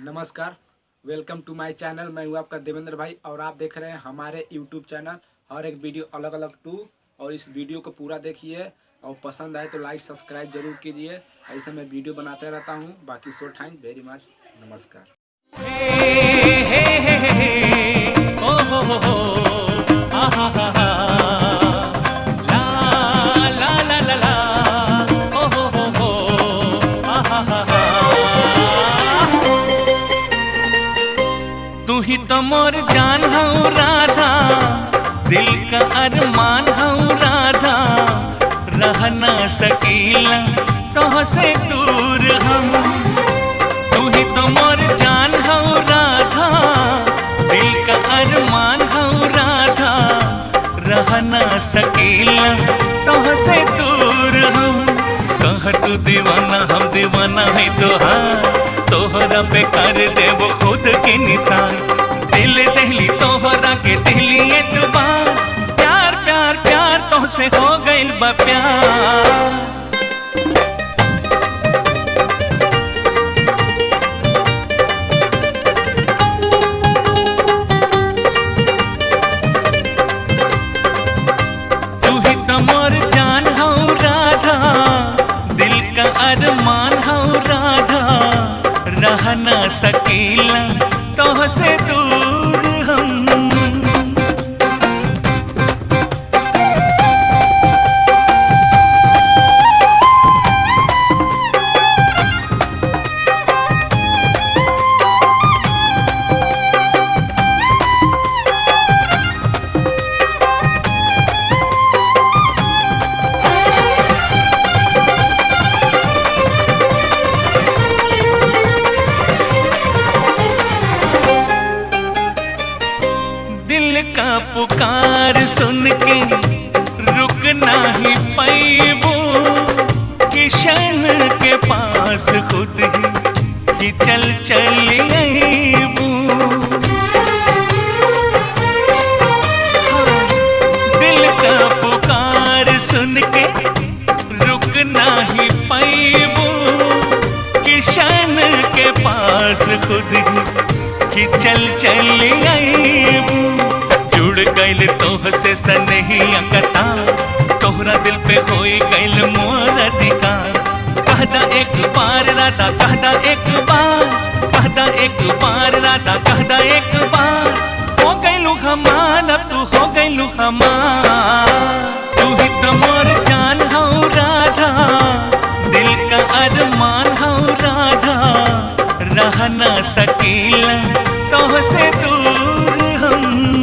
नमस्कार, welcome two माय channel. मैं हूँ आपका देवेंद्र भाई और आप देख रहे हैं हमारे यूट्यूब चैनल। हर एक वीडियो अलग अलग टू और इस वीडियो को पूरा देखिए और पसंद आए तो लाइक सब्सक्राइब जरूर कीजिए। ऐसे मैं वीडियो बनाते रहता हूँ। बाकी सो थैंक वेरी मच। नमस्कार। तू ही तो मोर जान हूँ राधा, दिल का अरमान हूँ राधा, रह ना सकीला तो से दूर हम। तू ही तो मोर जान हूँ राधा, दिल का अरमान हूँ राधा, रह ना सकीला तो से दूर हम। कह तू दीवाना हम दीवाना है तोहरा पे कर दे वो खुद के निशान। दिल दहली तोहरा के दिली एतबार, प्यार प्यार प्यार तो से हो गइल बा प्यार। तू ही तो मोर जान हूँ राधा, दिल का अरमान हूँ राधा, रह ना सकीला तो से दूर हम। दिल का पुकार सुन के रुक नहीं पैबू, किशन के पास खुद ही चल अबू। दिल का पुकार सुन के रुक नहीं पैबू, किशन के पास खुद ही चल अबू। जुड़ गइल तोह से सनहिया कता, तोहरा दिल पे होई गइल मोर अधिकार। कहदा एक बार राधा, कहदा एक बार, कहदा एक बार राधा, कहदा एक बार। हो गइलू हमार अब तू हो गइलू हमार। तू ही तो मोर जान हूँ राधा, दिल का अरमान हूँ राधा, रह ना सकीला तो से दूर हम।